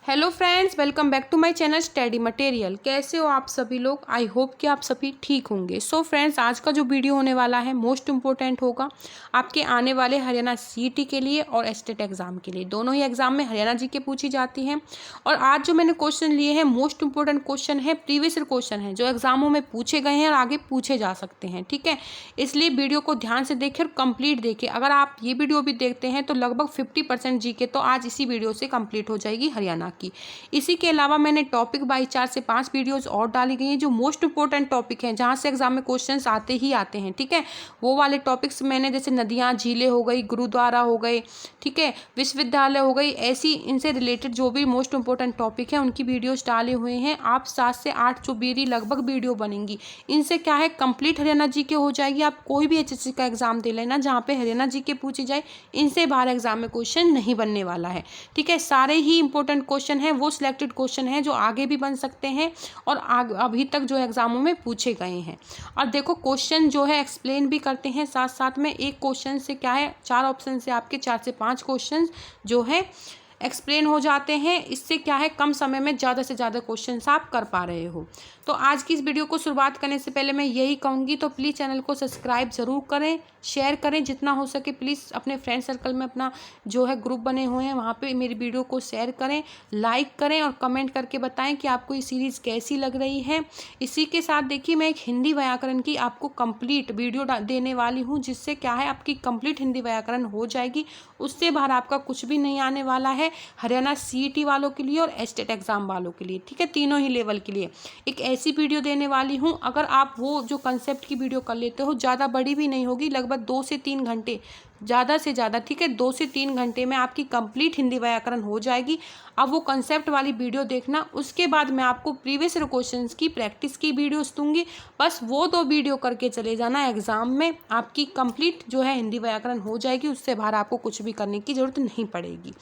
Hello friends, welcome back to my channel study material. कैसे हो आप सभी लोग? आई होप कि आप सभी ठीक होंगे। सो फ्रेंड्स, आज का जो वीडियो होने वाला है मोस्ट इम्पोर्टेंट होगा आपके आने वाले हरियाणा सीईटी के लिए और एस्टेट एग्जाम के लिए। दोनों ही एग्जाम में हरियाणा जी के पूछी जाती हैं। और आज जो मैंने क्वेश्चन लिए हैं मोस्ट इम्पोर्टेंट क्वेश्चन है, प्रीवियस ईयर क्वेश्चन है जो एग्जामों में पूछे गए हैं और आगे पूछे जा सकते हैं। ठीक है, इसलिए वीडियो को ध्यान से देखें और कंप्लीट देखें। अगर आप ये वीडियो भी देखते हैं तो लगभग 50% जीके तो आज इसी वीडियो से कंप्लीट हो जाएगी हरियाणा की। इसी के अलावा मैंने टॉपिक बाई 4 से 5 वीडियोस और डाली गई हैं जो मोस्ट इंपॉर्टेंट टॉपिक हैं, जहां से एग्जाम में क्वेश्चंस आते ही आते हैं। ठीक है, वो वाले टॉपिक्स मैंने जैसे नदियां, झीलें हो गई, गुरुद्वारा हो गए, ठीक है, विश्वविद्यालय हो गई, ऐसी इनसे रिलेटेड जो भी मोस्ट इंपॉर्टेंट टॉपिक है उनकी वीडियोस डाले हुए हैं। आप 7 से 8 जो मेरी लगभग वीडियो बनेंगी, इनसे क्या है कंप्लीट हरियाणा जी के हो जाएगी। आप कोई भी एचएससी का एग्जाम दे लेना जहाँ पे हरियाणा जी के पूछी जाए, इनसे बाहर एग्जाम में क्वेश्चन नहीं बनने वाला है। ठीक है, सारे ही इंपॉर्टेंट क्वेश्चन हैं, वो सिलेक्टेड क्वेश्चन है जो आगे भी बन सकते हैं और अभी तक जो एग्जामों में पूछे गए हैं। और देखो क्वेश्चन जो है एक्सप्लेन भी करते हैं साथ साथ में। एक क्वेश्चन से क्या है 4 ऑप्शन से आपके 4 से 5 क्वेश्चन जो है एक्सप्लेन हो जाते हैं। इससे क्या है कम समय में ज़्यादा से ज़्यादा क्वेश्चंस आप कर पा रहे हो। तो आज की इस वीडियो को शुरुआत करने से पहले मैं यही कहूँगी, तो प्लीज़ चैनल को सब्सक्राइब ज़रूर करें, शेयर करें जितना हो सके। प्लीज़ अपने फ्रेंड सर्कल में अपना जो है ग्रुप बने हुए हैं वहाँ पे मेरी वीडियो को शेयर करें, लाइक करें और कमेंट करके बताएं कि आपको ये सीरीज़ कैसी लग रही है। इसी के साथ देखिए मैं एक हिंदी व्याकरण की आपको कंप्लीट वीडियो देने वाली हूँ, जिससे क्या है आपकी कंप्लीट हिंदी व्याकरण हो जाएगी। उससे बाहर आपका कुछ भी नहीं आने वाला है हरियाणा सीईटी वालों के लिए और एस्टेट एग्जाम वालों के लिए। ठीक है, तीनों ही लेवल के लिए एक ऐसी वीडियो देने वाली हूँ। अगर आप वो जो कंसेप्ट की वीडियो कर लेते हो, ज़्यादा बड़ी भी नहीं होगी, लगभग 2 से 3 घंटे ज़्यादा से ज़्यादा, ठीक है, 2 से 3 घंटे में आपकी कंप्लीट हिंदी व्याकरण हो जाएगी। अब वो कंसेप्ट वाली वीडियो देखना, उसके बाद मैं आपको प्रीवियस ईयर क्वेश्चंस की प्रैक्टिस की वीडियोस दूंगी। बस वो 2 वीडियो करके चले जाना, एग्जाम में आपकी कंप्लीट जो है हिंदी व्याकरण हो जाएगी। उससे बाहर आपको कुछ भी करने की ज़रूरत नहीं पड़ेगी।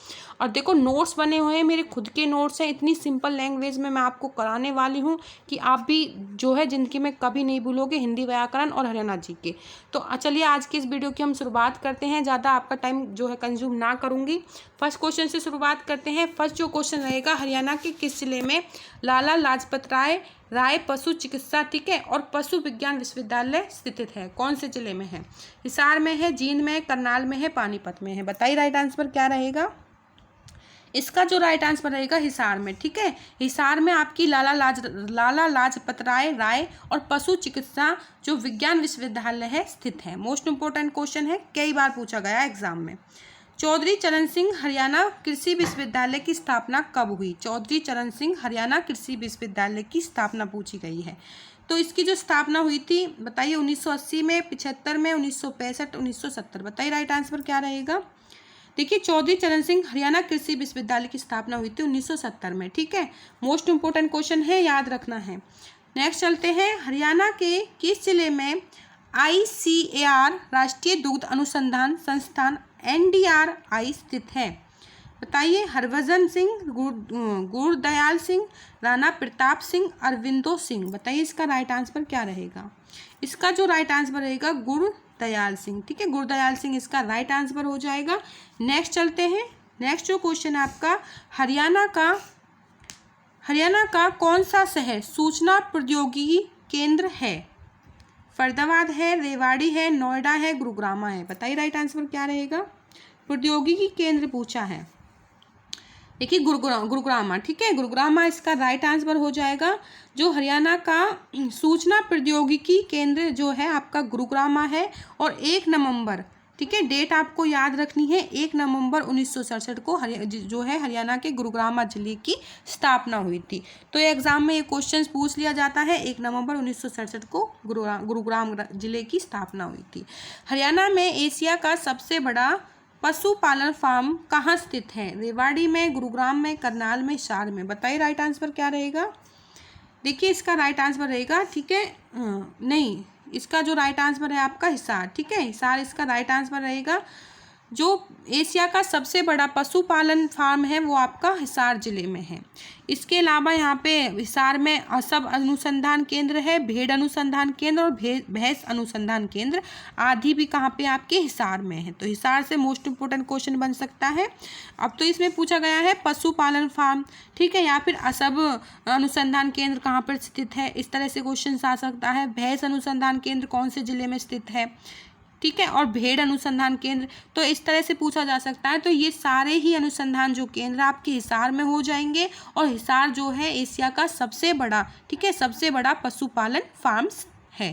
और देखो नोट्स बने हुए हैं, मेरे खुद के नोट्स हैं, इतनी सिंपल लैंग्वेज में मैं आपको कराने वाली हूँ कि आप भी जो है ज़िंदगी में कभी नहीं भूलोगे हिंदी व्याकरण और हरियाणा जी के। तो चलिए आज की इस वीडियो की हम शुरुआत करते हैं। ज़्यादा आपका टाइम जो है कंज्यूम ना करूँगी। फर्स्ट क्वेश्चन से शुरुआत करते हैं। फर्स्ट जो क्वेश्चन रहेगा, हरियाणा के किस जिले में लाला लाजपत राय पशु चिकित्सा, ठीक है, और पशु विज्ञान विश्वविद्यालय स्थित है? कौन से जिले में है? हिसार में है, जींद में है, करनाल में है, पानीपत में है? बताइए राइट आंसर क्या रहेगा। इसका जो राइट आंसर रहेगा हिसार में। ठीक है, हिसार में आपकी लाला लाजपत राय और पशु चिकित्सा जो विज्ञान विश्वविद्यालय है स्थित है। मोस्ट इंपोर्टेंट क्वेश्चन है, कई बार पूछा गया एग्जाम में। चौधरी चरण सिंह हरियाणा कृषि विश्वविद्यालय की स्थापना कब हुई? चौधरी चरण सिंह हरियाणा कृषि विश्वविद्यालय की स्थापना पूछी गई है। तो इसकी जो स्थापना हुई थी बताइए, 1980 में, 75 में, 1965, 1970? बताइए राइट आंसर क्या रहेगा। देखिए चौधरी चरण सिंह हरियाणा कृषि विश्वविद्यालय की स्थापना हुई थी 1970 में। ठीक है, मोस्ट इंपोर्टेंट क्वेश्चन है, याद रखना है। नेक्स्ट चलते हैं, हरियाणा के किस जिले में ICAR राष्ट्रीय दुग्ध अनुसंधान संस्थान NDRI स्थित है? बताइए। हरभजन सिंह, गुरदयाल सिंह, राणा प्रताप सिंह, अरविंदो सिंह? बताइए इसका राइट आंसर क्या रहेगा। इसका जो राइट आंसर रहेगा गुरदयाल सिंह। ठीक है, गुरदयाल सिंह इसका राइट आंसर हो जाएगा। नेक्स्ट चलते हैं। नेक्स्ट जो क्वेश्चन है आपका, हरियाणा का कौन सा शहर सूचना प्रौद्योगिकी केंद्र है? फरीदाबाद है, रेवाड़ी है, नोएडा है, गुरुग्राम है? बताइए राइट आंसर क्या रहेगा। प्रौद्योगिकी केंद्र पूछा है, देखिए गुरुग्राम। ठीक है, गुरुग्राम इसका राइट आंसर हो जाएगा। जो हरियाणा का सूचना प्रौद्योगिकी केंद्र जो है आपका गुरुग्राम है। और 1 नवंबर, ठीक है, डेट आपको याद रखनी है, 1 नवंबर 1967 को जो है हरियाणा के गुरुग्राम जिले की स्थापना हुई थी। तो एग्जाम में ये क्वेश्चन पूछ लिया जाता है, 1 नवंबर 1967 को गुरुग्राम जिले की स्थापना हुई थी। हरियाणा में एशिया का सबसे बड़ा पशुपालन फार्म कहाँ स्थित है? रेवाड़ी में, गुरुग्राम में, करनाल में, हिसार में? बताइए राइट आंसर क्या रहेगा। देखिए इसका राइट आंसर रहेगा, ठीक है, नहीं, इसका जो राइट आंसर है आपका हिसार। ठीक है, हिसार इसका राइट आंसर रहेगा। जो एशिया का सबसे बड़ा पशुपालन फार्म है वो आपका हिसार जिले में है। इसके अलावा यहाँ पे हिसार में असब अनुसंधान केंद्र है, भेड़ अनुसंधान केंद्र और भैंस अनुसंधान केंद्र आदि भी कहाँ पे आपके हिसार में है। तो हिसार से मोस्ट इम्पोर्टेंट क्वेश्चन बन सकता है। अब तो इसमें पूछा गया है पशुपालन फार्म, ठीक है, या फिर असब अनुसंधान केंद्र कहाँ पर स्थित है, इस तरह से क्वेश्चन आ सकता है। भैंस अनुसंधान केंद्र कौन से जिले में स्थित है, ठीक है, और भेड़ अनुसंधान केंद्र, तो इस तरह से पूछा जा सकता है। तो ये सारे ही अनुसंधान जो केंद्र आपके हिसार में हो जाएंगे, और हिसार जो है एशिया का सबसे बड़ा, ठीक है, सबसे बड़ा पशुपालन फार्म्स है।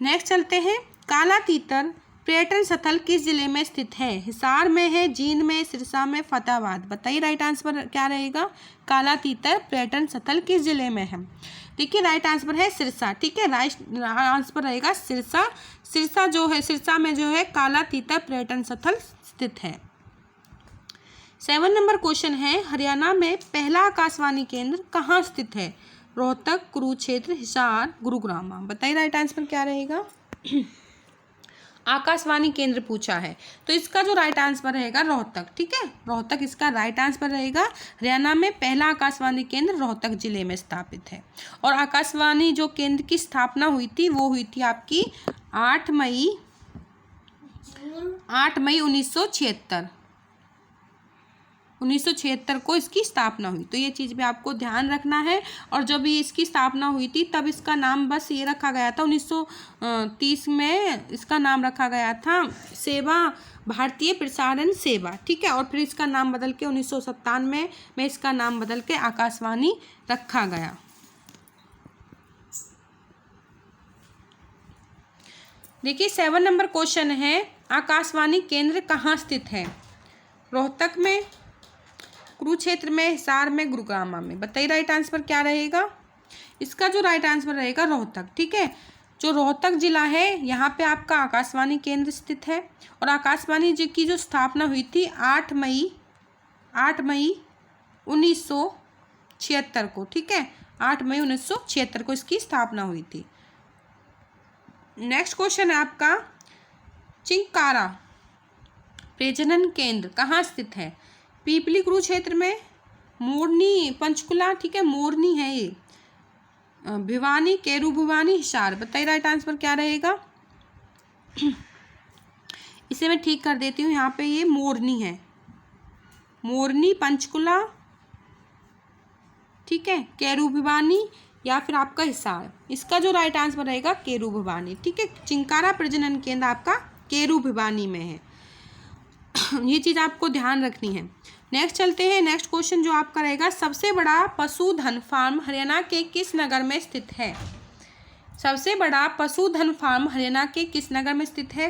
नेक्स्ट चलते हैं, काला तीतर पर्यटन स्थल किस जिले में स्थित है? हिसार में है, जींद में, सिरसा में, फतेहाबाद। बताइए राइट आंसर क्या रहेगा? काला तीतर पर्यटन स्थल किस जिले में है? देखिए राइट आंसर है सिरसा, ठीक है, राइट आंसर रहेगा सिरसा। सिरसा जो है, सिरसा में जो है काला तीतर पर्यटन स्थल स्थित है। 7 नंबर क्वेश्चन है, हरियाणा में पहला आकाशवाणी केंद्र कहाँ स्थित है? रोहतक, कुरुक्षेत्र, हिसार, गुरुग्राम। बताइए राइट आंसर क्या रहेगा? आकाशवाणी केंद्र पूछा है, तो इसका जो राइट आंसर रहेगा रोहतक, ठीक है, रोहतक इसका राइट आंसर रहेगा। हरियाणा में पहला आकाशवाणी केंद्र रोहतक जिले में स्थापित है। और आकाशवाणी जो केंद्र की स्थापना हुई थी वो हुई थी आपकी 8 मई 1976 को इसकी स्थापना हुई। तो ये चीज़ भी आपको ध्यान रखना है। और जब ये इसकी स्थापना हुई थी तब इसका नाम बस ये रखा गया था, 1930 में इसका नाम रखा गया था सेवा, भारतीय प्रसारण सेवा, ठीक है, और फिर इसका नाम बदल के 1997 में इसका नाम बदल के आकाशवाणी रखा गया। देखिए 7 नंबर क्वेश्चन है, आकाशवाणी केंद्र कहाँ स्थित है? रोहतक में, कुरुक्षेत्र में, हिसार में, गुरुग्राम में। बताइए राइट आंसर क्या रहेगा? इसका जो राइट आंसर रहेगा रोहतक, ठीक है, जो रोहतक जिला है यहाँ पे आपका आकाशवाणी केंद्र स्थित है। और आकाशवाणी जी की जो स्थापना हुई थी 8 मई 1976 को, ठीक है, 8 मई 1976 को इसकी स्थापना हुई थी। नेक्स्ट क्वेश्चन है आपका, चिंकारा प्रजनन केंद्र कहाँ स्थित है? पीपली कुरुक्षेत्र में, मोरनी पंचकुला, ठीक है, मोरनी है ये, भिवानी, केरू भिवानी, हिसार। बताइए राइट आंसर क्या रहेगा? इसे मैं ठीक कर देती हूँ, यहाँ पे ये मोरनी है, मोरनी पंचकुला, ठीक है, केरू भिवानी या फिर आपका हिसार। इसका जो राइट आंसर रहेगा केरू भिवानी, ठीक है, चिंकारा प्रजनन केंद्र आपका केरू भिवानी में है। ये चीज़ आपको ध्यान रखनी है। नेक्स्ट चलते हैं, नेक्स्ट क्वेश्चन जो आपका रहेगा, सबसे बड़ा पशुधन फार्म हरियाणा के किस नगर में स्थित है? सबसे बड़ा पशुधन फार्म हरियाणा के किस नगर में स्थित है?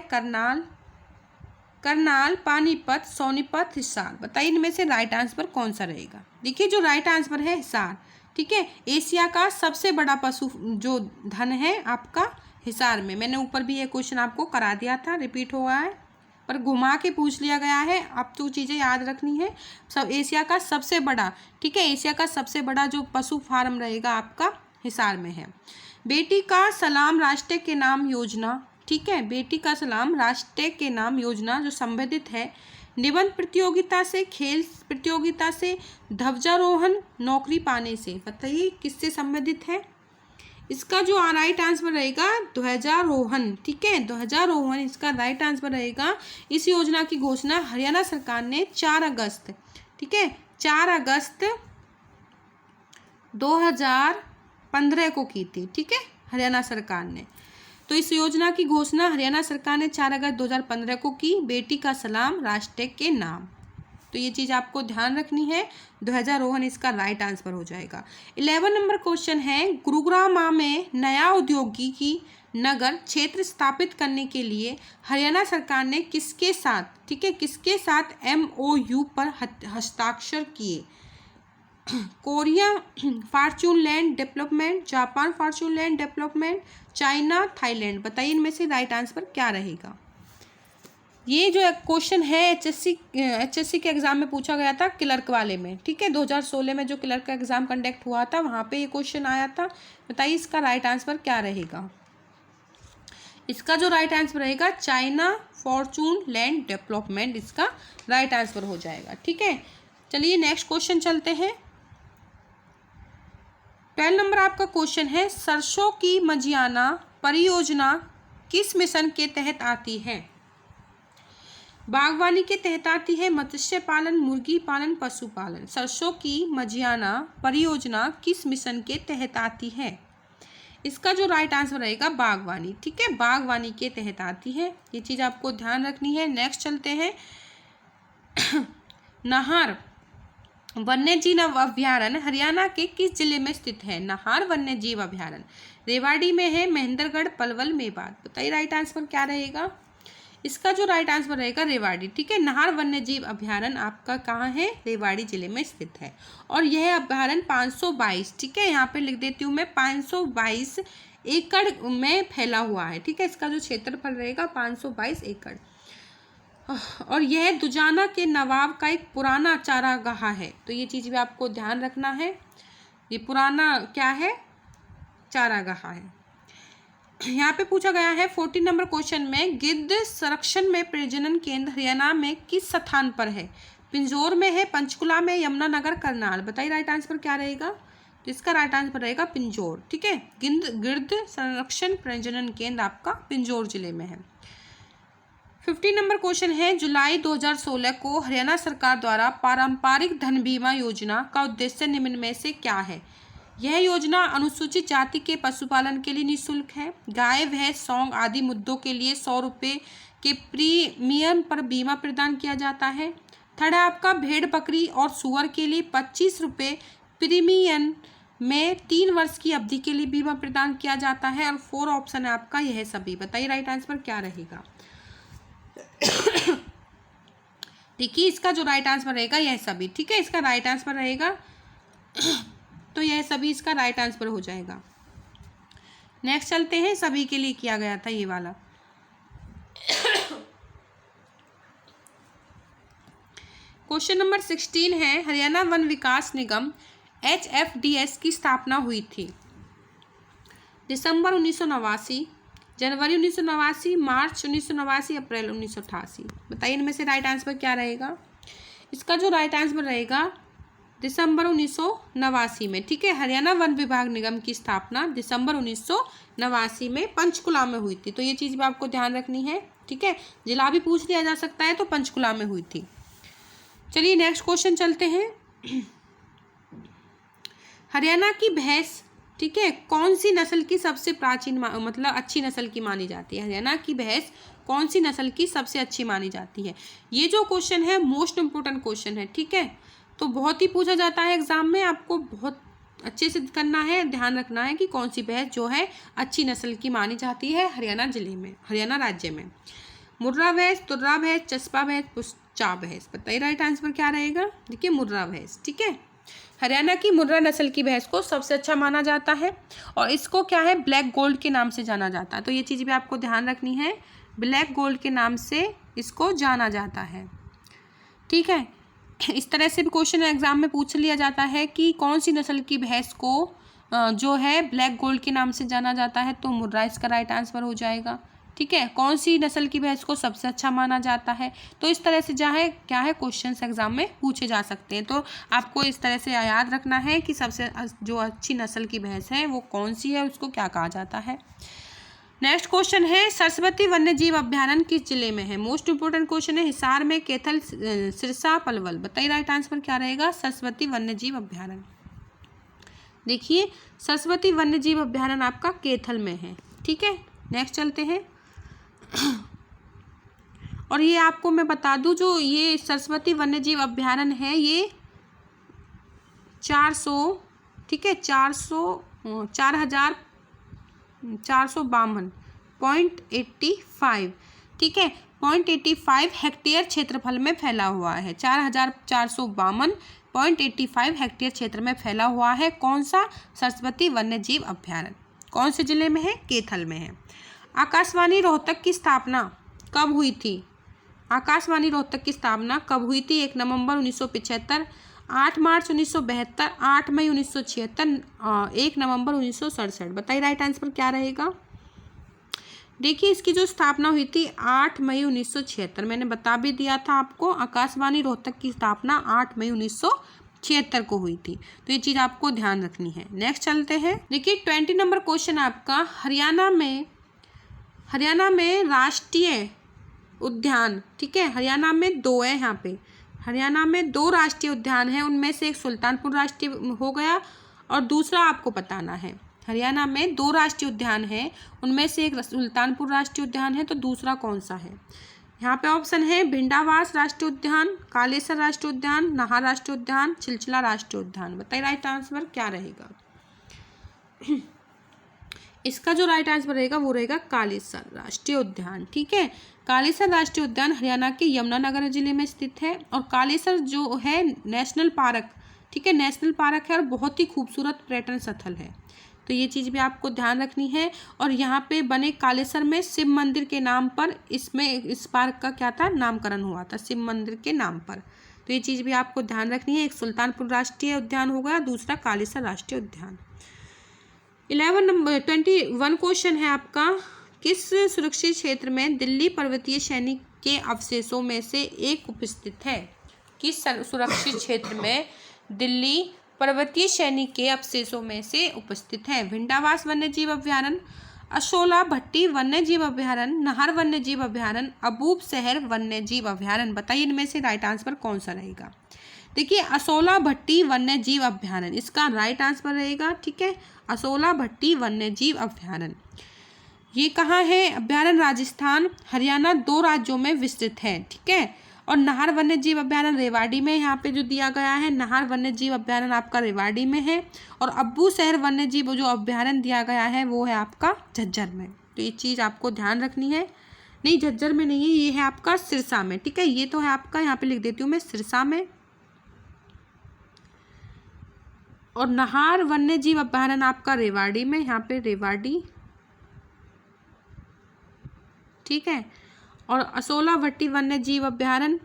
करनाल, पानीपत, सोनीपत, हिसार। बताइए इनमें से राइट आंसर कौन सा रहेगा? देखिए जो राइट आंसर है हिसार, ठीक है, एशिया का सबसे बड़ा पशु जो धन है आपका हिसार में। मैंने ऊपर भी ये क्वेश्चन आपको करा दिया था, रिपीट हुआ है पर घुमा के पूछ लिया गया है। अब तो चीज़ें याद रखनी है। सब एशिया का सबसे बड़ा, ठीक है, एशिया का सबसे बड़ा जो पशु फार्म रहेगा आपका हिसार में है। बेटी का सलाम राष्ट्र के नाम योजना, ठीक है, बेटी का सलाम राष्ट्र के नाम योजना जो संबंधित है निबंध प्रतियोगिता से, खेल प्रतियोगिता से, ध्वजारोहण, नौकरी पाने से। बताइए किससे संबंधित है? इसका जो राइट आंसर रहेगा ध्वजारोहण, ठीक है, ध्वजारोहण इसका राइट आंसर रहेगा। इस योजना की घोषणा हरियाणा सरकार ने 4 अगस्त, ठीक है, 4 अगस्त 2015 को की थी, ठीक है, हरियाणा सरकार ने। तो इस योजना की घोषणा हरियाणा सरकार ने 4 अगस्त 2015 को की, बेटी का सलाम राष्ट्र के नाम। तो ये चीज़ आपको ध्यान रखनी है, ध्वजारोहण इसका राइट आंसर हो जाएगा। 11 नंबर क्वेश्चन है, गुरुग्राम में नया औद्योगिकी नगर क्षेत्र स्थापित करने के लिए हरियाणा सरकार ने किसके साथ, ठीक है, किसके साथ MOU पर हस्ताक्षर किए? Korea Fortune land development, Japan Fortune land development, China, Thailand. बताइए इनमें से राइट आंसर क्या रहेगा? ये जो क्वेश्चन है HSC के एग्ज़ाम में पूछा गया था, क्लर्क वाले में, ठीक है, 2016 में जो क्लर्क का एग्ज़ाम कंडक्ट हुआ था वहाँ पे ये क्वेश्चन आया था। बताइए इसका राइट आंसर क्या रहेगा? इसका जो राइट आंसर रहेगा चाइना फॉर्चून लैंड डेवलपमेंट, इसका राइट आंसर हो जाएगा। ठीक है, चलिए नेक्स्ट क्वेश्चन चलते हैं। 12 नंबर आपका क्वेश्चन है, सरसों की मजियाना परियोजना किस मिशन के तहत आती है? बागवानी के तहत आती है, मत्स्य पालन, मुर्गी पालन, पशुपालन। सरसों की मजियाना परियोजना किस मिशन के तहत आती है? इसका जो राइट आंसर रहेगा बागवानी। ठीक है, बागवानी के तहत आती है, ये चीज़ आपको ध्यान रखनी है। नेक्स्ट चलते हैं, नाहर वन्यजीव अभ्यारण्य हरियाणा के किस जिले में स्थित है? नाहर वन्यजीव अभ्यारण्य रेवाड़ी में है, महेंद्रगढ़, पलवल, मेवात। बताइए राइट आंसर क्या रहेगा? इसका जो राइट आंसर रहेगा रेवाड़ी। ठीक है, नाहर वन्यजीव अभ्यारण्य आपका कहाँ है? रेवाड़ी जिले में स्थित है। और यह अभ्यारण्य 522, ठीक है, यहाँ पे लिख देती हूँ मैं, 522 एकड़ में फैला हुआ है। ठीक है, इसका जो क्षेत्रफल रहेगा 522 एकड़। और यह दुजाना के नवाब का एक पुराना चारागाह है, तो ये चीज़ भी आपको ध्यान रखना है। ये पुराना क्या है? चारागाह है। यहाँ पे पूछा गया है 14 नंबर क्वेश्चन में, गिद्ध संरक्षण में प्रजनन केंद्र हरियाणा में किस स्थान पर है? पिंजौर में है, पंचकुला में, यमुनानगर, करनाल। बताइए राइट आंसर क्या रहेगा? तो इसका राइट आंसर रहेगा पिंजौर। ठीक है, गिद्ध संरक्षण प्रजनन केंद्र आपका पिंजौर जिले में है। 15 नंबर क्वेश्चन है, जुलाई 2016 को हरियाणा सरकार द्वारा पारंपरिक धन बीमा योजना का उद्देश्य निम्न में से क्या है? यह योजना अनुसूचित जाति के पशुपालन के लिए निःशुल्क है। गाय, भैंस, सौंग आदि मुद्दों के लिए 100 रुपये के प्रीमियम पर बीमा प्रदान किया जाता है। थर्ड है आपका भेड़, बकरी और सुअर के लिए 25 रुपये प्रीमियम में 3 वर्ष की अवधि के लिए बीमा प्रदान किया जाता है। और 4 ऑप्शन है आपका यह सभी। बताइए राइट आंसर क्या रहेगा? देखिए, इसका जो राइट आंसर रहेगा यह सभी। ठीक है, इसका राइट आंसर रहेगा तो यह सभी इसका राइट आंसर हो जाएगा। नेक्स्ट चलते हैं, सभी के लिए किया गया था ये वाला। क्वेश्चन नंबर 16 है, हरियाणा वन विकास निगम HFDS की स्थापना हुई थी? दिसंबर 1989, जनवरी 1989, मार्च 1989, अप्रैल 1988। बताइए इनमें से राइट आंसर क्या रहेगा? इसका जो राइट आंसर रहेगा दिसंबर 1989 में। ठीक है, हरियाणा वन विभाग निगम की स्थापना दिसंबर 1989 में पंचकुला में हुई थी, तो ये चीज़ भी आपको ध्यान रखनी है। ठीक है, जिला भी पूछ लिया जा सकता है, तो पंचकुला में हुई थी। चलिए नेक्स्ट क्वेश्चन चलते हैं। हरियाणा की भैंस, ठीक है, कौन सी नस्ल की सबसे प्राचीन मतलब अच्छी नस्ल की मानी जाती है? हरियाणा की भैंस कौन सी नस्ल की सबसे अच्छी मानी जाती है? ये जो क्वेश्चन है मोस्ट इम्पोर्टेंट क्वेश्चन है। ठीक है, तो बहुत ही पूछा जाता है एग्जाम में, आपको बहुत अच्छे से करना है, ध्यान रखना है कि कौन सी भैंस जो है अच्छी नस्ल की मानी जाती है हरियाणा जिले में, हरियाणा राज्य में। मुर्रा भैंस, तुर्रा भैंस, चस्पा भैंस, पुच्चा भैंस। बताइए राइट आंसर क्या रहेगा? देखिए मुर्रा भैंस। ठीक है, हरियाणा की मुर्रा नस्ल की भैंस को सबसे अच्छा माना जाता है और इसको क्या है, ब्लैक गोल्ड के नाम से जाना जाता है, तो ये चीज़ भी आपको ध्यान रखनी है, ब्लैक गोल्ड के नाम से इसको जाना जाता है। ठीक है, इस तरह से भी क्वेश्चन एग्जाम में पूछ लिया जाता है कि कौन सी नस्ल की भैंस को जो है ब्लैक गोल्ड के नाम से जाना जाता है, तो मुर्रा इसका राइट आंसर हो जाएगा। ठीक है, कौन सी नस्ल की भैंस को सबसे अच्छा माना जाता है, तो इस तरह से चाहे क्या है क्वेश्चंस एग्जाम में पूछे जा सकते हैं, तो आपको इस तरह से याद रखना है कि सबसे जो अच्छी नस्ल की भैंस है वो कौन सी है, उसको क्या कहा जाता है। नेक्स्ट क्वेश्चन है, सरस्वती वन्यजीव अभ्यारण्य किस जिले में है? मोस्ट इंपोर्टेंट क्वेश्चन है, हिसार में, कैथल, सिरसा, पलवल। बताइए राइट आंसर क्या रहेगा? सरस्वती वन्यजीव अभ्यारण्य। देखिए सरस्वती वन्यजीव अभ्यारण्य आपका कैथल में है। ठीक है, नेक्स्ट चलते हैं। और ये आपको मैं बता दूं, जो ये सरस्वती वन्यजीव अभ्यारण्य है ये 400, ठीक है, 4,452.85, ठीक है, 0.85 हेक्टेयर क्षेत्रफल में फैला हुआ है। 4,452.85 हेक्टेयर क्षेत्र में फैला हुआ है। कौन सा? सरस्वती वन्यजीव अभ्यारण्य। कौन से जिले में है? कैथल में है। आकाशवाणी रोहतक की स्थापना कब हुई थी? आकाशवाणी रोहतक की स्थापना कब हुई थी? 1 नवंबर 1975, 8 मार्च 1972, 8 मई 1976, 1 नवंबर 1967। बताइए राइट आंसर क्या रहेगा? देखिए इसकी जो स्थापना हुई थी 8 मई 1976, मैंने बता भी दिया था आपको, आकाशवाणी रोहतक की स्थापना 8 मई 1976 को हुई थी। तो ये चीज़ आपको ध्यान रखनी है। नेक्स्ट चलते हैं। देखिए 20 नंबर क्वेश्चन आपका, हरियाणा में राष्ट्रीय उद्यान, ठीक है, हरियाणा में 2 है। यहाँ पे हरियाणा में 2 राष्ट्रीय उद्यान हैं, उनमें से एक सुल्तानपुर राष्ट्रीय हो गया और दूसरा आपको बताना है। हरियाणा में 2 राष्ट्रीय उद्यान हैं, उनमें से एक सुल्तानपुर राष्ट्रीय उद्यान है, तो दूसरा कौन सा है? यहाँ पे ऑप्शन है भिंडावास राष्ट्रीय उद्यान, कालेसर राष्ट्रीय उद्यान, नाहर राष्ट्रीय उद्यान, चिलचिला राष्ट्रीय उद्यान। बताइए राइट आंसर क्या रहेगा? इसका जो राइट आंसर रहेगा वो रहेगा कालेसर राष्ट्रीय उद्यान, ठीक है। कालेसर राष्ट्रीय उद्यान हरियाणा के यमुनानगर जिले में स्थित है और कालेसर जो है नेशनल पार्क, ठीक है, नेशनल पार्क है और बहुत ही खूबसूरत पर्यटन स्थल है। तो ये चीज़ भी आपको ध्यान रखनी है। और यहाँ पे बने कालेसर में शिव मंदिर के नाम पर इस पार्क का क्या था, नामकरण हुआ था, शिव मंदिर के नाम पर। तो ये चीज़ भी आपको ध्यान रखनी है। एक सुल्तानपुर राष्ट्रीय उद्यान हो गया, दूसरा कालेसर राष्ट्रीय उद्यान। 21 क्वेश्चन है आपका, किस सुरक्षित क्षेत्र में दिल्ली पर्वतीय श्रेणी के अवशेषों में से एक उपस्थित है? किस सुरक्षित क्षेत्र में दिल्ली पर्वतीय श्रेणी के अवशेषों में से उपस्थित है? भिंडावास वन्यजीव अभ्यारण्य, अशोला भट्टी वन्यजीव अभ्यारण्य, नाहर वन्यजीव अभ्यारण्य, अबूब शहर वन्यजीव अभ्यारण्य। बताइए इनमें से राइट आंसर कौन सा रहेगा? देखिए अशोला भट्टी वन्यजीव अभ्यारण्य इसका राइट आंसर रहेगा, ठीक है। अशोला भट्टी वन्यजीव अभ्यारण्य ये कहाँ है? अभ्यारण्य राजस्थान, हरियाणा 2 राज्यों में विस्तृत है, ठीक है। और नाहर वन्यजीव अभ्यारण्य रेवाड़ी में यहाँ पे जो दिया गया है, नाहर वन्यजीव अभ्यारण्य आपका रेवाड़ी में है। और अब्बू शहर वन्यजीव जो अभ्यारण्य दिया गया है वो है आपका झज्जर में। तो ये चीज़ आपको ध्यान रखनी है। नहीं, झज्जर में नहीं है, ये है आपका सिरसा में, ठीक है। ये तो है आपका, यहाँ पे लिख देती हूँ मैं, सिरसा में। और नाहर वन्यजीव अभ्यारण्य आपका रेवाड़ी में, यहाँ पे रेवाड़ी, ठीक है। और अशोला भट्टी वन्यजीव अभ्यारण्य,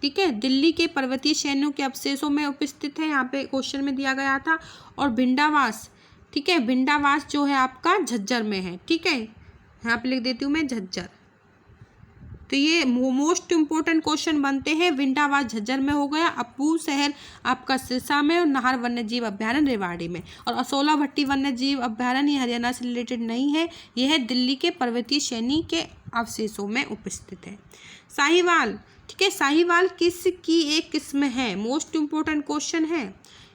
ठीक है, दिल्ली के पर्वतीय श्रेणियों के अवशेषों में उपस्थित है, यहाँ पे क्वेश्चन में दिया गया था। और भिंडावास, ठीक है, भिंडावास जो है आपका झज्जर में है, ठीक है, यहाँ पे लिख देती हूँ मैं झज्जर। तो ये मोस्ट इम्पोर्टेंट क्वेश्चन बनते हैं। भिंडावास झज्जर में हो गया, अब्बू शहर आपका सिरसा में, और नाहर वन्यजीव अभ्यारण्य रेवाड़ी में। और अशोला भट्टी वन्यजीव अभ्यारण्य ये हरियाणा से रिलेटेड नहीं है, यह है दिल्ली के पर्वतीय श्रेणी के अवशेषों में उपस्थित है। साहिवाल, ठीक है, साहिवाल किसकी एक किस्म है? मोस्ट इम्पोर्टेंट क्वेश्चन है,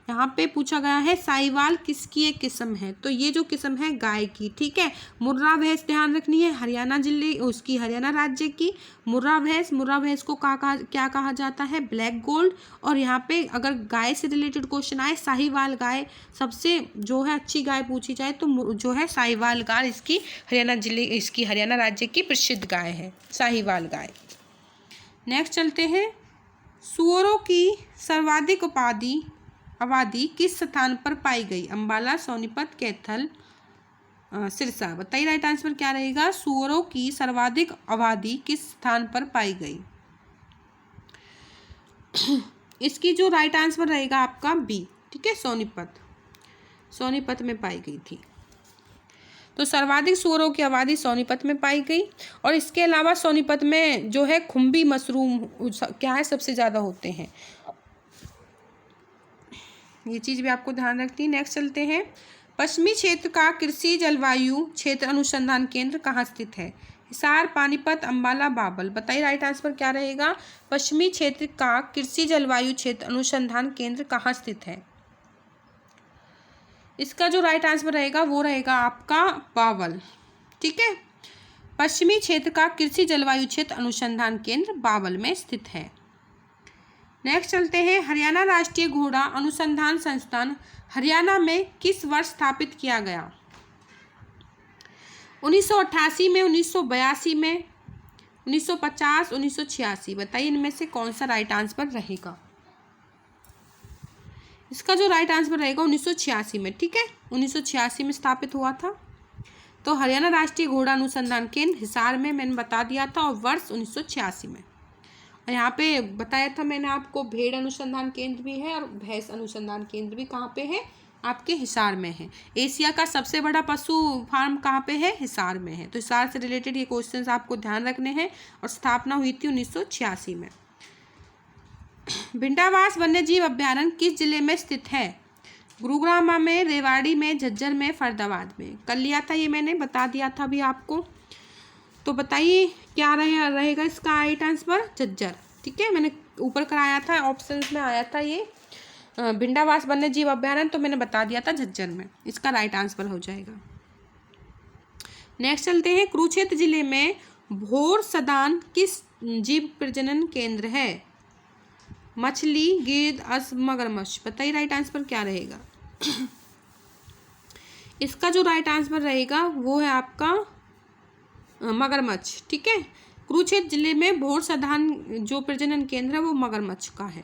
यहाँ पे पूछा गया है साहिवाल किसकी एक किस्म है? तो ये जो किस्म है गाय की, ठीक है। मुर्रा भैंस ध्यान रखनी है, हरियाणा जिले उसकी, हरियाणा राज्य की मुर्रा भैंस को क्या कहा जाता है? Black gold. और यहाँ पे अगर गाय से रिलेटेड क्वेश्चन आए, साहिवाल गाय सबसे जो है अच्छी गाय पूछी जाए तो जो है साहिवाल गाय इसकी हरियाणा राज्य की प्रसिद्ध गाय है, साहिवाल गाय। नेक्स्ट चलते हैं, सुअरों की सर्वाधिक आबादी किस स्थान पर पाई गई? अंबाला, सोनीपत, कैथल, सिरसा। बताइए राइट आंसर क्या रहेगा? सुअरों की सर्वाधिक आबादी किस स्थान पर पाई गई? इसकी जो राइट आंसर रहेगा आपका बी, ठीक है, सोनीपत में पाई गई थी। तो सर्वाधिक सुअरों की आबादी सोनीपत में पाई गई। और इसके अलावा सोनीपत में जो है खुम्बी मशरूम क्या है, सबसे ज़्यादा होते हैं। ये चीज़ भी आपको ध्यान रखनी है। नेक्स्ट चलते हैं, पश्चिमी क्षेत्र का कृषि जलवायु क्षेत्र अनुसंधान केंद्र कहाँ स्थित है? हिसार, पानीपत, अंबाला, बाबल। बताइए राइट आंसर क्या रहेगा? पश्चिमी क्षेत्र का कृषि जलवायु क्षेत्र अनुसंधान केंद्र कहाँ स्थित है? इसका जो राइट आंसर रहेगा वो रहेगा आपका बावल, ठीक है। पश्चिमी क्षेत्र का कृषि जलवायु क्षेत्र अनुसंधान केंद्र बावल में स्थित है। नेक्स्ट चलते हैं, हरियाणा राष्ट्रीय घोड़ा अनुसंधान संस्थान हरियाणा में किस वर्ष स्थापित किया गया? 1988 में, 1982 में, 1950, 1986। बताइए इनमें से कौन सा राइट आंसर रहेगा? इसका जो राइट आंसर रहेगा 1986 में, ठीक है, 1986 में स्थापित हुआ था। तो हरियाणा राष्ट्रीय घोड़ा अनुसंधान केंद्र हिसार में मैंने बता दिया था, और वर्ष 1986 में। और यहाँ पे बताया था मैंने आपको भेड़ अनुसंधान केंद्र भी है और भैंस अनुसंधान केंद्र भी कहाँ पे है? आपके हिसार में है। एशिया का सबसे बड़ा पशु फार्म कहाँ पे है? हिसार में है। तो हिसार से रिलेटेड ये क्वेश्चंस आपको ध्यान रखने हैं। और स्थापना हुई थी 1986 में। भिंडावास वन्यजीव अभ्यारण्य किस जिले में स्थित है? गुरुग्राम में, रेवाड़ी में, झज्जर में, फरीदाबाद में। कल लिया था ये, मैंने बता दिया था अभी आपको। तो बताइए क्या रहेगा इसका राइट आंसर? झज्जर। ठीक है, मैंने ऊपर कराया था, ऑप्शंस में आया था ये भिंडावास वन्यजीव अभ्यारण्य, तो मैंने बता दिया था झज्जर में। इसका राइट आंसर हो जाएगा। नेक्स्ट चलते हैं। कुरुक्षेत्र जिले में भोर सदान किस जीव प्रजनन केंद्र है? मछली, गिद्ध, अश्व, मगरमच्छ। बताइए राइट आंसर क्या रहेगा? इसका जो राइट आंसर रहेगा वो है आपका मगरमच्छ। ठीक है, कुरुक्षेत्र जिले में भोर सदान जो प्रजनन केंद्र है वो मगरमच्छ का है।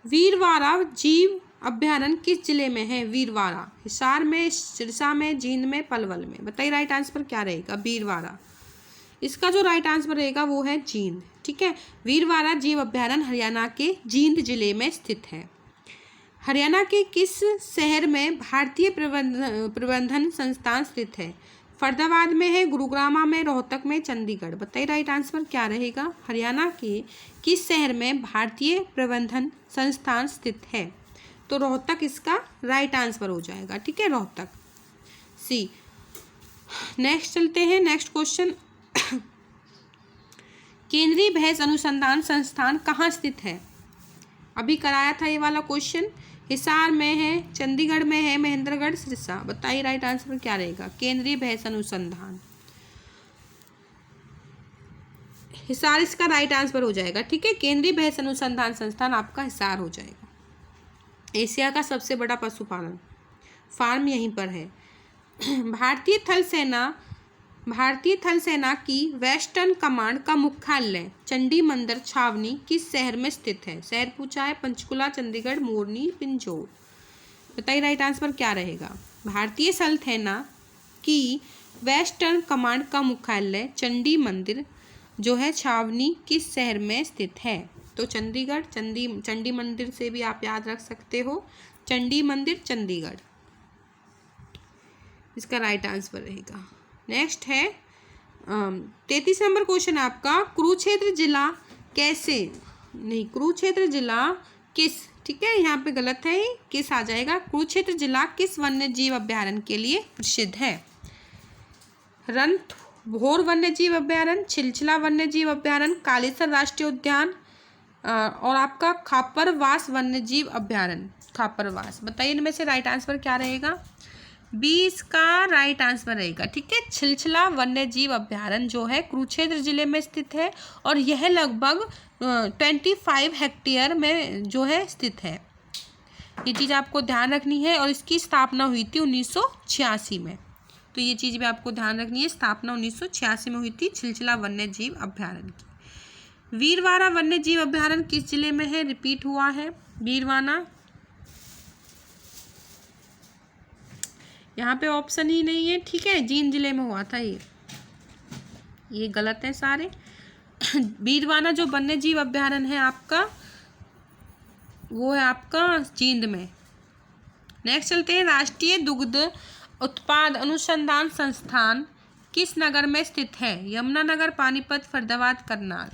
वीरवाड़ा जीव अभ्यारण्य किस जिले में है? वीरवाड़ा हिसार में, सिरसा में, जींद में, पलवल में। बताइए राइट आंसर क्या रहेगा? वीरवाड़ा। इसका जो राइट आंसर रहेगा वो है जींद। ठीक है, वीरवाड़ा जीव अभ्यारण्य हरियाणा के जींद जिले में स्थित है। हरियाणा के किस शहर में भारतीय प्रबंधन संस्थान स्थित है? फरीदाबाद में है, गुरुग्राम में, रोहतक में, चंडीगढ़। बताइए राइट आंसर क्या रहेगा? हरियाणा के किस शहर में भारतीय प्रबंधन संस्थान स्थित है? तो रोहतक इसका राइट आंसर हो जाएगा। ठीक है, रोहतक, सी। नेक्स्ट चलते हैं। Next question. केंद्रीय भैंस अनुसंधान संस्थान कहाँ स्थित है? अभी कराया था ये वाला क्वेश्चन। हिसार में है, चंडीगढ़ में है, महेंद्रगढ़, सिरसा। बताइए राइट आंसर क्या रहेगा? केंद्रीय भैंस अनुसंधान हिसार इसका राइट आंसर हो जाएगा। ठीक है, केंद्रीय भैंस अनुसंधान संस्थान आपका हिसार हो जाएगा। एशिया का सबसे बड़ा पशुपालन फार्म यहीं पर है। भारतीय थल सेना की वेस्टर्न कमांड का मुख्यालय चंडी मंदिर छावनी किस शहर में स्थित है? शहर पूछा है, पंचकुला, चंडीगढ़, मोरनी, पिंजौर। बताइए राइट आंसर क्या रहेगा? भारतीय थल सेना की वेस्टर्न कमांड का मुख्यालय चंडी मंदिर जो है छावनी किस शहर में स्थित है? तो चंडीगढ़। चंडी मंदिर से भी आप याद रख सकते हो, चंडी मंदिर, चंडीगढ़। इसका राइट आंसर रहेगा। नेक्स्ट है 33 नंबर क्वेश्चन आपका। कुरुक्षेत्र जिला कुरुक्षेत्र जिला किस, ठीक है, यहाँ पे गलत है, किस आ जाएगा। कुरुक्षेत्र जिला किस वन्य जीव अभ्यारण्य के लिए प्रसिद्ध है? रणथंभौर वन्य जीव अभ्यारण्य, छिलछिला वन्य जीव अभ्यारण्य, कालेसर राष्ट्रीय उद्यान और आपका खापरवास वन्य जीव अभ्यारण्य। खापरवास। बताइए इनमें से राइट आंसर क्या रहेगा? 20 का राइट आंसर रहेगा। ठीक है, छिलछिला वन्य जीव अभ्यारण्य जो है कुरुक्षेत्र जिले में स्थित है और यह लगभग 25 हेक्टेयर में जो है स्थित है। ये चीज़ आपको ध्यान रखनी है। और इसकी स्थापना हुई थी 1986 में। तो ये चीज़ भी आपको ध्यान रखनी है, स्थापना 1986 में हुई थी छिलछिला वन्य जीव अभ्यारण्य की। वीरवाड़ा वन्य जीव अभ्यारण्य किस जिले में है? रिपीट हुआ है वीरवाड़ा। यहाँ पे ऑप्शन ही नहीं है। ठीक है, जींद जिले में हुआ था ये गलत है सारे। वीरवाड़ा जो वन्य जीव अभ्यारण्य है आपका वो है आपका जींद में। नेक्स्ट चलते हैं। राष्ट्रीय दुग्ध उत्पाद अनुसंधान संस्थान किस नगर में स्थित है? यमुनानगर, पानीपत, फरीदाबाद, करनाल।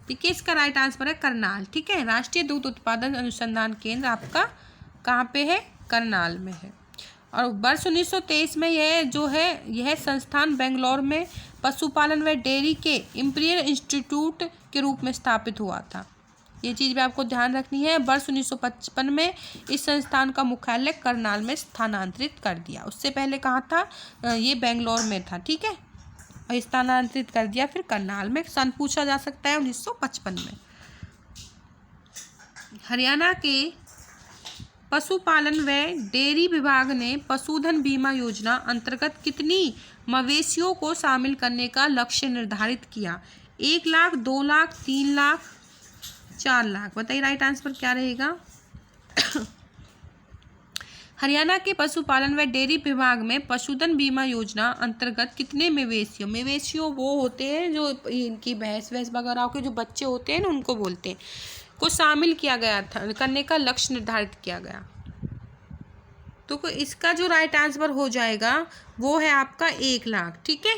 ठीक है, इसका राइट आंसर है करनाल। ठीक है, राष्ट्रीय दुग्ध उत्पादन अनुसंधान केंद्र आपका कहाँ पे है? करनाल में है। और वर्ष 1923 में यह संस्थान बेंगलोर में पशुपालन व डेयरी के इंपीरियल इंस्टीट्यूट के रूप में स्थापित हुआ था। ये चीज़ भी आपको ध्यान रखनी है। वर्ष 1955 में इस संस्थान का मुख्यालय करनाल में स्थानांतरित कर दिया। उससे पहले कहाँ था? ये बेंगलोर में था। ठीक है, और स्थानांतरित कर दिया फिर करनाल में। सन पूछा जा सकता है 1955 में। हरियाणा के पशुपालन व डेयरी विभाग ने पशुधन बीमा योजना अंतर्गत कितनी मवेशियों को शामिल करने का लक्ष्य निर्धारित किया? 1 लाख, 2 लाख, 3 लाख, 4 लाख। बताइए राइट आंसर क्या रहेगा? हरियाणा के पशुपालन व डेयरी विभाग में पशुधन बीमा योजना अंतर्गत कितने मवेशियों वो होते हैं जो इनकी भैंस वगैरह के जो बच्चे होते हैं ना, उनको बोलते हैं, को शामिल किया गया था, करने का लक्ष्य निर्धारित किया गया। तो इसका जो राइट आंसर हो जाएगा वो है आपका 1 लाख। ठीक है,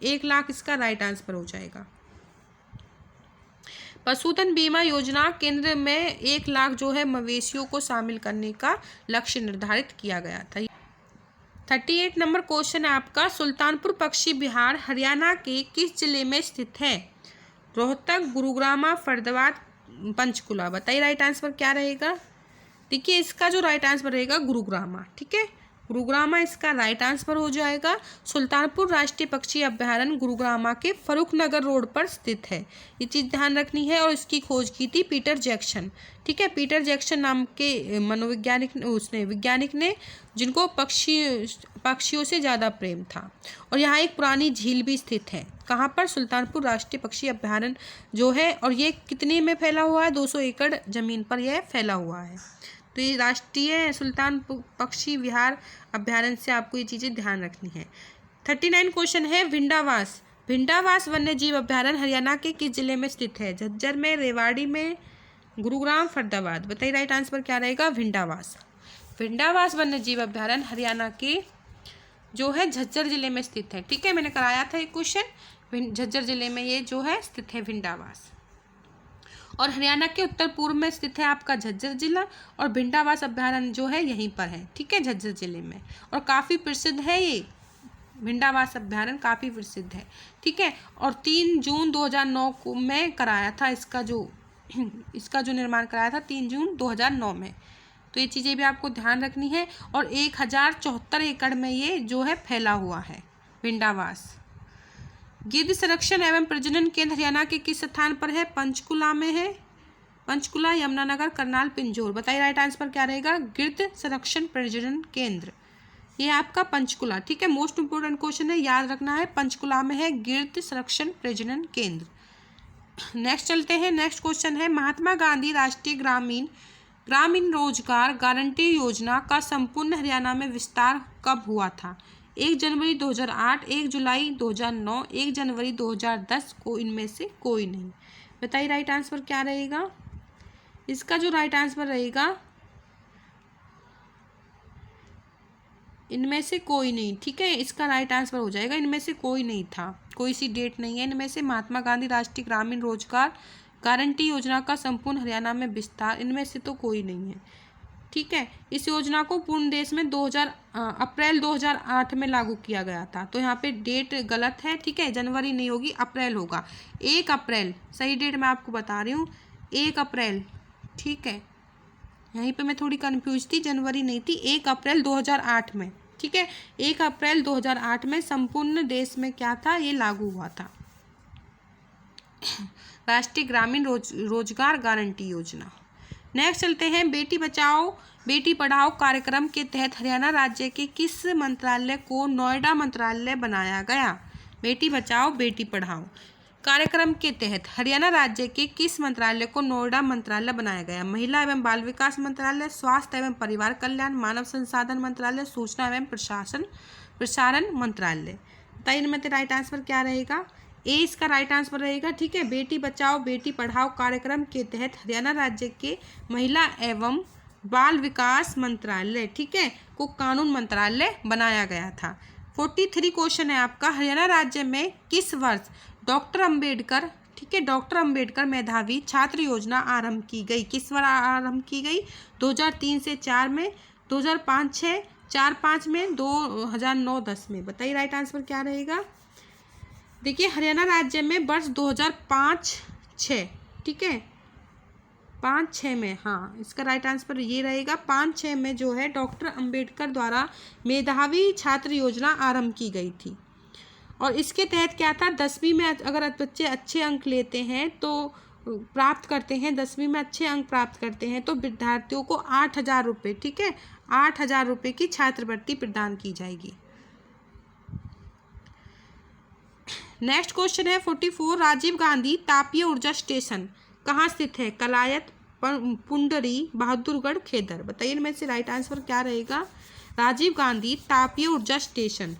1 लाख इसका राइट आंसर हो जाएगा। पशुधन बीमा योजना केंद्र में 1 लाख जो है मवेशियों को शामिल करने का लक्ष्य निर्धारित किया गया था। 38 नंबर क्वेश्चन है आपका, सुल्तानपुर पक्षी विहार हरियाणा के किस जिले में स्थित है? रोहतक, गुरुग्राम, फरीदाबाद, पंचकुला। बताइए राइट आंसर क्या रहेगा। देखिए इसका जो राइट आंसर रहेगा गुरुग्राम। ठीक है, गुरुग्राम इसका राइट आंसर हो जाएगा। सुल्तानपुर राष्ट्रीय पक्षी अभ्यारण्य गुरुग्राम के फरुखनगर रोड पर स्थित है, ये चीज़ ध्यान रखनी है। और इसकी खोज की थी पीटर जैक्सन। ठीक है, पीटर जैक्सन नाम के वैज्ञानिक ने जिनको पक्षियों से ज़्यादा प्रेम था। और यहाँ एक पुरानी झील भी स्थित है। कहाँ पर? सुल्तानपुर राष्ट्रीय पक्षी अभ्यारण्य जो है, और ये कितने में फैला हुआ है? 200 एकड़ ज़मीन पर यह फैला हुआ है। तो ये राष्ट्रीय सुल्तानपुर पक्षी विहार अभ्यारण्य से आपको ये चीज़ें ध्यान रखनी है। 39 क्वेश्चन है, भिंडावास वन्य जीव अभ्यारण्य हरियाणा के किस जिले में स्थित है? झज्जर में, रेवाड़ी में, गुरुग्राम, फरीदाबाद। बताइए राइट आंसर क्या रहेगा। भिंडावास वन्य जीव अभ्यारण्य हरियाणा के जो है झज्जर जिले में स्थित है। ठीक है, मैंने कराया था एक क्वेश्चन, झज्जर जिले में ये जो है स्थित है भिंडावास। और हरियाणा के उत्तर पूर्व में स्थित है आपका झज्जर जिला, और भिंडावास अभ्यारण्य जो है यहीं पर है। ठीक है, झज्जर जिले में, और काफ़ी प्रसिद्ध है ये भिंडावास अभ्यारण्य, काफ़ी प्रसिद्ध है। ठीक है, और 3 जून 2009 को में कराया था इसका जो निर्माण कराया था 3 जून 2009 में। तो ये चीज़ें भी आपको ध्यान रखनी है। और 1074 एकड़ में ये जो है फैला हुआ है भिंडावास। गिद्ध संरक्षण एवं प्रजनन केंद्र हरियाणा के किस स्थान पर है? पंचकुला में है। पंचकुला, यमुनानगर, करनाल, पिंजौर। बताइए राइट आंसर क्या रहेगा। गिद्ध संरक्षण प्रजनन केंद्र, ये आपका पंचकुला। ठीक है, मोस्ट इंपोर्टेंट क्वेश्चन है, याद रखना है। पंचकुला में है गिद्ध संरक्षण प्रजनन केंद्र। नेक्स्ट चलते हैं। नेक्स्ट क्वेश्चन है, महात्मा गांधी राष्ट्रीय ग्रामीण रोजगार गारंटी योजना का संपूर्ण हरियाणा में विस्तार कब हुआ था? 1 जनवरी 2008, 1 जुलाई 2009, 1 जनवरी 2010 को इनमें से कोई नहीं। बताइए राइट आंसर क्या रहेगा। इसका जो राइट आंसर रहेगा इनमें से कोई नहीं। ठीक है, इसका राइट आंसर हो जाएगा इनमें से कोई नहीं था, कोई सी डेट नहीं है इनमें से। महात्मा गांधी राष्ट्रीय ग्रामीण रोजगार गारंटी योजना का संपूर्ण हरियाणा में विस्तार, इनमें से तो कोई नहीं है। ठीक है, इस योजना को पूर्ण देश में अप्रैल 2008 में लागू किया गया था। तो यहाँ पे डेट गलत है। ठीक है, जनवरी नहीं होगी, अप्रैल होगा। 1 अप्रैल सही डेट मैं आपको बता रही हूँ, 1 अप्रैल। ठीक है, यहीं पे मैं थोड़ी कंफ्यूज थी, जनवरी नहीं थी, 1 अप्रैल 2008 में। ठीक है, 1 अप्रैल 2008 में संपूर्ण देश में क्या था, ये लागू हुआ था, राष्ट्रीय ग्रामीण रोजगार गारंटी योजना। नेक्स्ट चलते हैं, बेटी बचाओ बेटी पढ़ाओ कार्यक्रम के तहत हरियाणा राज्य के किस मंत्रालय को नोएडा मंत्रालय बनाया गया? बेटी बचाओ बेटी पढ़ाओ कार्यक्रम के तहत हरियाणा राज्य के किस मंत्रालय को नोएडा मंत्रालय बनाया गया? महिला एवं बाल विकास मंत्रालय, स्वास्थ्य एवं परिवार कल्याण, मानव संसाधन मंत्रालय, सूचना एवं प्रसारण मंत्रालय। बताइए इनमें से राइट आंसर क्या रहेगा। ए इसका राइट आंसर रहेगा। ठीक है, बेटी बचाओ बेटी पढ़ाओ कार्यक्रम के तहत हरियाणा राज्य के महिला एवं बाल विकास मंत्रालय, ठीक है, को कानून मंत्रालय बनाया गया था। 43 क्वेश्चन है आपका, हरियाणा राज्य में किस वर्ष डॉक्टर अंबेडकर, ठीक है, डॉक्टर अंबेडकर मेधावी छात्र योजना आरंभ की गई? किस वर्ष आरंभ की गई? 2003 से 4 में, 2005-6, 4-5 में, 2009-10 में। बताइए राइट आंसर क्या रहेगा। देखिए हरियाणा राज्य में वर्ष 2005-6, ठीक है, 5-6 में, हाँ इसका राइट आंसर ये रहेगा। 5-6 में जो है डॉक्टर अंबेडकर द्वारा मेधावी छात्र योजना आरंभ की गई थी। और इसके तहत क्या था, 10वीं में अगर बच्चे अच्छे अंक लेते हैं तो प्राप्त करते हैं, 10वीं में अच्छे अंक प्राप्त करते हैं तो विद्यार्थियों को 8,000 रुपये, ठीक है, 8,000 रुपये की छात्रवृत्ति प्रदान की जाएगी। नेक्स्ट क्वेश्चन है 44, राजीव गांधी तापीय ऊर्जा स्टेशन कहाँ स्थित है? कलायत, पुंडरी, बहादुरगढ़, खेदर। बताइए इनमें से राइट आंसर क्या रहेगा। राजीव गांधी तापीय ऊर्जा स्टेशन,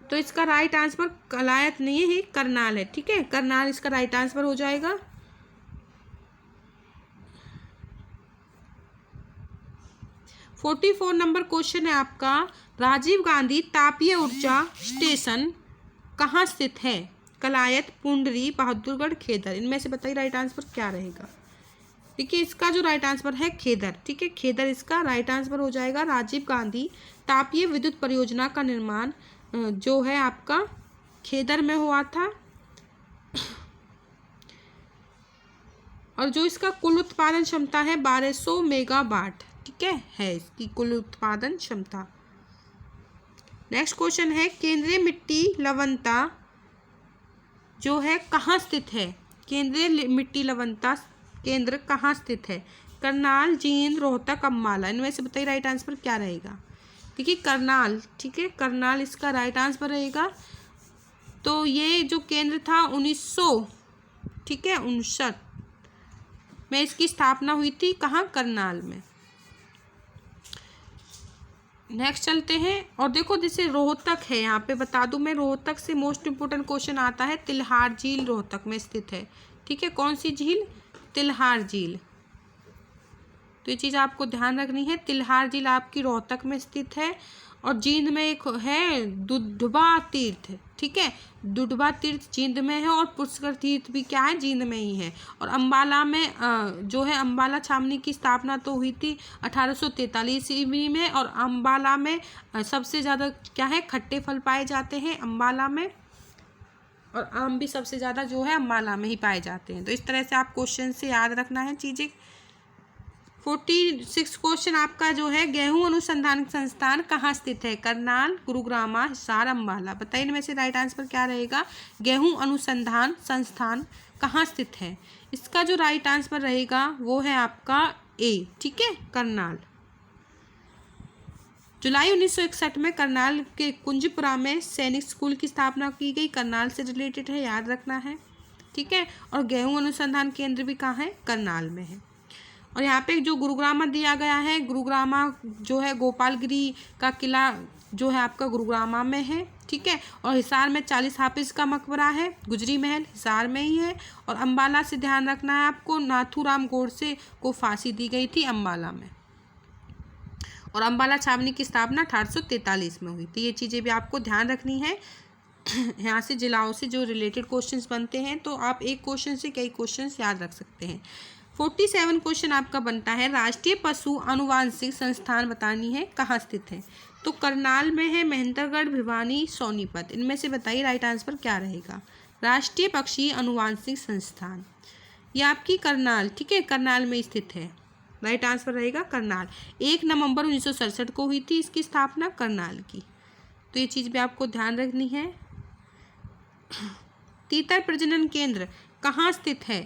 तो इसका राइट आंसर कलायत नहीं है, करनाल है, ठीक है, करनाल इसका राइट आंसर हो जाएगा। 44 नंबर क्वेश्चन है आपका, राजीव गांधी तापीय ऊर्जा स्टेशन कहाँ स्थित है? कलायत, पुंडरी, बहादुरगढ़, खेदर। इनमें से बताइए राइट आंसर क्या रहेगा। देखिए इसका जो राइट आंसर है खेदर, ठीक है, खेदर इसका राइट आंसर हो जाएगा। राजीव गांधी तापीय विद्युत परियोजना का निर्माण जो है आपका खेदर में हुआ था, और जो इसका कुल उत्पादन क्षमता है 1200 मेगावाट, ठीक है इसकी कुल उत्पादन क्षमता। नेक्स्ट क्वेश्चन है, केंद्रीय मिट्टी लवणता जो है कहाँ स्थित है? केंद्रीय मिट्टी लवणता केंद्र कहाँ स्थित है? करनाल, जींद, रोहतक, अम्बाला। इनमें से बताइए राइट आंसर क्या रहेगा। देखिए करनाल, ठीक है, करनाल इसका राइट आंसर रहेगा। तो ये जो केंद्र था 1900, ठीक है, 59 में इसकी स्थापना हुई थी। कहाँ? करनाल में। नेक्स्ट चलते हैं, और देखो जैसे रोहतक है, यहाँ पे बता दूं मैं, रोहतक से मोस्ट इम्पोर्टेंट क्वेश्चन आता है। तिल्हार झील रोहतक में स्थित है, ठीक है। कौन सी झील? तिल्हार झील। तो ये चीज़ आपको ध्यान रखनी है, तिल्हार झील आपकी रोहतक में स्थित है। और जींद में एक है दुधवा तीर्थ, ठीक है, दुधवा तीर्थ जींद में है, और पुष्कर तीर्थ भी क्या है? जींद में ही है। और अम्बाला में जो है अम्बाला छावनी की स्थापना तो हुई थी 1843 ईस्वी में। और अम्बाला में सबसे ज़्यादा क्या है? खट्टे फल पाए जाते हैं अम्बाला में, और आम भी सबसे ज़्यादा जो है अम्बाला में ही पाए जाते हैं। तो इस तरह से आप क्वेश्चन से याद रखना है चीज़ें। 46 क्वेश्चन आपका जो है, गेहूं अनुसंधान संस्थान कहाँ स्थित है? करनाल, गुरुग्राम, हिसार, अम्बाला। बताइए इनमें से राइट आंसर क्या रहेगा। गेहूं अनुसंधान संस्थान कहाँ स्थित है? इसका जो राइट आंसर रहेगा वो है आपका ए, ठीक है, करनाल। जुलाई 1961 में करनाल के कुंजपुरा में सैनिक स्कूल की स्थापना की गई। करनाल से रिलेटेड है, याद रखना है, ठीक है। और गेहूं अनुसंधान केंद्र भी कहाँ है? करनाल में है। और यहाँ पे जो गुरुग्रामा दिया गया है, गुरुग्रामा जो है गोपालगिरी का किला जो है आपका गुरुग्रामा में है, ठीक है। और हिसार में 40 हाफिज का मकबरा है, गुजरी महल हिसार में ही है। और अम्बाला से ध्यान रखना है आपको, नाथूराम गोडसे को फांसी दी गई थी अम्बाला में। और अम्बाला छावनी की स्थापना 1843 में हुई थी। ये चीज़ें भी आपको ध्यान रखनी है। यहाँ से जिलाओं से जो रिलेटेड क्वेश्चंस बनते हैं, तो आप एक क्वेश्चन से कई क्वेश्चंस याद रख सकते हैं। 47 क्वेश्चन आपका बनता है, राष्ट्रीय पशु अनुवांशिक संस्थान बतानी है, कहाँ स्थित है? तो करनाल में है, महेंद्रगढ़, भिवानी, सोनीपत। इनमें से बताइए राइट आंसर क्या रहेगा। राष्ट्रीय पक्षी अनुवांशिक संस्थान ये आपकी करनाल, ठीक है, करनाल में स्थित है। राइट आंसर रहेगा करनाल। 1 नवंबर 1967 को हुई थी इसकी स्थापना करनाल की। तो ये चीज़ भी आपको ध्यान रखनी है। तीतर प्रजनन केंद्र कहाँ स्थित है?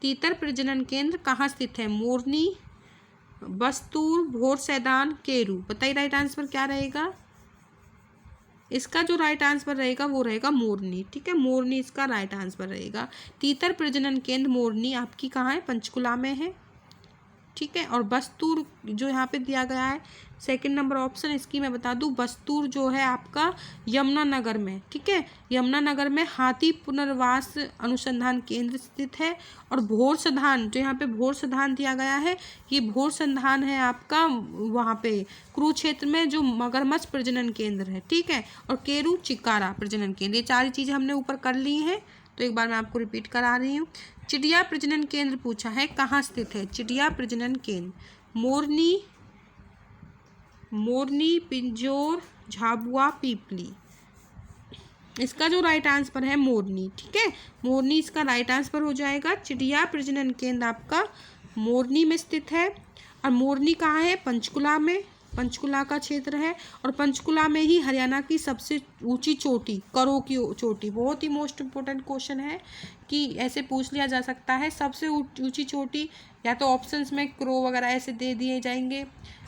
तीतर प्रजनन केंद्र कहाँ स्थित है? मोरनी, बस्तूर, भोर सैदान, केरू। बताइए राइट आंसर क्या रहेगा। इसका जो राइट आंसर रहेगा वो रहेगा मोरनी, ठीक है, मोरनी इसका राइट आंसर रहेगा। तीतर प्रजनन केंद्र मोरनी आपकी कहाँ है? पंचकुला में है, ठीक है। और बस्तूर जो यहाँ पे दिया गया है, सेकंड नंबर ऑप्शन, इसकी मैं बता दूँ, बस्तूर जो है आपका यमुनानगर में, ठीक है, यमुनानगर में हाथी पुनर्वास अनुसंधान केंद्र स्थित है। और भोर सधान जो यहाँ पे भोर सधान दिया गया है, ये भोर संधान है आपका वहाँ पे कुरुक्षेत्र में, जो मगरमच्छ प्रजनन केंद्र है, ठीक है। और केरू चिकारा प्रजनन केंद्र, ये सारी चीज़ें हमने ऊपर कर ली हैं, तो एक बार मैं आपको रिपीट करा रही हूँ। चिड़िया प्रजनन केंद्र पूछा है, कहाँ स्थित है? चिड़िया प्रजनन केंद्र मोरनी, पिंजौर, झाबुआ, पीपली। इसका जो राइट आंसर है मोरनी, ठीक है, मोरनी इसका राइट आंसर हो जाएगा। चिड़िया प्रजनन केंद्र आपका मोरनी में स्थित है। और मोरनी कहाँ है? पंचकुला में, पंचकुला का क्षेत्र है। और पंचकुला में ही हरियाणा की सबसे ऊंची चोटी, करों की चोटी, बहुत ही मोस्ट इम्पोर्टेंट क्वेश्चन है कि ऐसे पूछ लिया जा सकता है। सबसे ऊंची चोटी, या तो ऑप्शंस में क्रो वगैरह ऐसे दे दिए जाएंगे,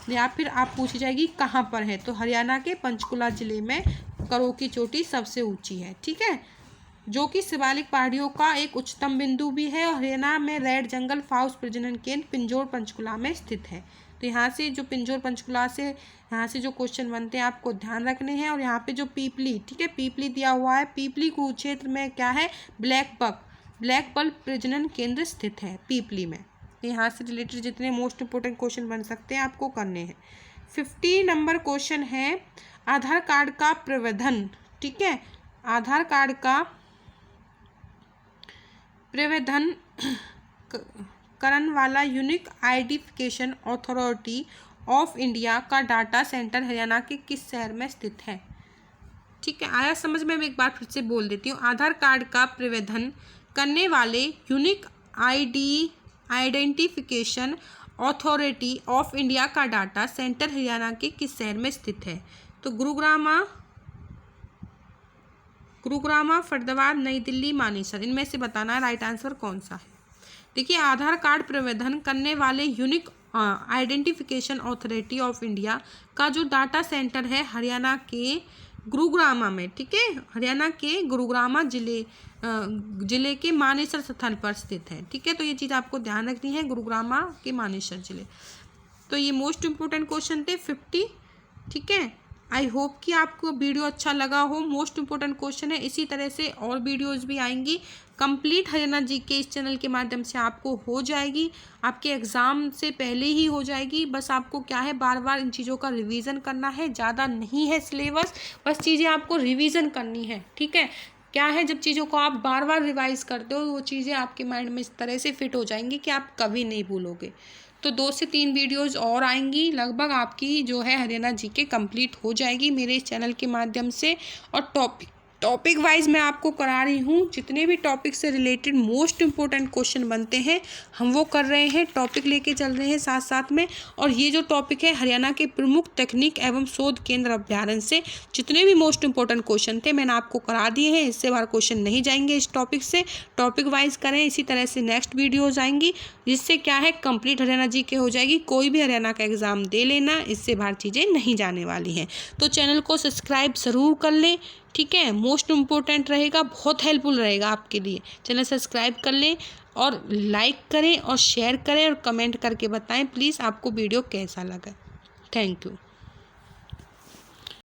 या फिर आप पूछी जाएगी कहाँ पर है, तो हरियाणा के पंचकुला जिले में करों की चोटी सबसे ऊंची है, ठीक है, जो कि शिवालिक पहाड़ियों का एक उच्चतम बिंदु भी है। और हरियाणा में रेड जंगल फाउस प्रजनन केंद्र पिंजौर पंचकुला में स्थित है। तो यहाँ से जो पिंजौर पंचकुला से यहाँ से जो क्वेश्चन बनते हैं आपको ध्यान रखने हैं। और यहाँ पे जो पीपली, ठीक है, पीपली दिया हुआ है, पीपली कुरुक्षेत्र में क्या है? ब्लैक बक प्रजनन केंद्र स्थित है पीपली में। यहाँ से रिलेटेड जितने मोस्ट इंपोर्टेंट क्वेश्चन बन सकते हैं आपको करने हैं। 50 नंबर क्वेश्चन है आधार कार्ड का प्रावधान, ठीक है, आधार कार्ड का प्रावधान करने वाला unique identification authority of India का डाटा सेंटर हरियाणा के किस शहर में स्थित है। ठीक है, आया समझ में? मैं एक बार फिर से बोल देती हूँ। आधार कार्ड का प्रावधान करने वाले unique identification authority of India का डाटा सेंटर हरियाणा के किस शहर में स्थित है। तो गुरुग्राम, फरीदाबाद, नई दिल्ली, मानेसर, इनमें से बताना है राइट आंसर कौन सा है। देखिए, आधार कार्ड प्रावधान करने वाले unique identification authority of India का जो डाटा सेंटर है हरियाणा के गुरुग्राम में, ठीक है, हरियाणा के गुरुग्राम जिले के मानेसर स्थल पर स्थित है। ठीक है, तो ये चीज़ आपको ध्यान रखनी है, गुरुग्राम के मानेसर जिले। तो ये मोस्ट इम्पोर्टेंट क्वेश्चन थे 50। ठीक है, आई होप कि आपको वीडियो अच्छा लगा हो। मोस्ट इम्पोर्टेंट क्वेश्चन है, इसी तरह से और वीडियोस भी आएंगी। कंप्लीट हरियाणा जीके इस चैनल के माध्यम से आपको हो जाएगी, आपके एग्ज़ाम से पहले ही हो जाएगी। बस आपको क्या है, बार बार इन चीज़ों का रिवीजन करना है, ज़्यादा नहीं है सिलेबस, बस चीज़ें आपको रिवीजन करनी है। ठीक है, क्या है, जब चीज़ों को आप बार बार रिवाइज करते हो वो चीज़ें आपके माइंड में इस तरह से फिट हो जाएंगी कि आप कभी नहीं भूलोगे। तो 2 से 3 वीडियोज़ और आएंगी, लगभग आपकी जो है हरियाणा जीके कंप्लीट हो जाएगी मेरे इस चैनल के माध्यम से। और टॉपिक वाइज मैं आपको करा रही हूँ, जितने भी टॉपिक से रिलेटेड मोस्ट इम्पोर्टेंट क्वेश्चन बनते हैं हम वो कर रहे हैं, टॉपिक लेके चल रहे हैं साथ साथ में। और ये जो टॉपिक है हरियाणा के प्रमुख तकनीक एवं शोध केंद्र अभ्यारण्य से जितने भी मोस्ट इम्पोर्टेंट क्वेश्चन थे मैंने आपको करा दिए हैं, इससे बाहर क्वेश्चन नहीं जाएंगे इस टॉपिक से। टॉपिक वाइज करें, इसी तरह से नेक्स्ट वीडियोज़ आएंगी, जिससे क्या है कंप्लीट हरियाणा जीके हो जाएगी। कोई भी हरियाणा का एग्ज़ाम दे लेना, इससे बाहर चीज़ें नहीं जाने वाली हैं। तो चैनल को सब्सक्राइब ज़रूर कर लें, ठीक है, मोस्ट इम्पोर्टेंट रहेगा, बहुत हेल्पफुल रहेगा आपके लिए। चैनल सब्सक्राइब कर लें और लाइक करें और शेयर करें और कमेंट करके बताएं प्लीज़ आपको वीडियो कैसा लगा। Thank you.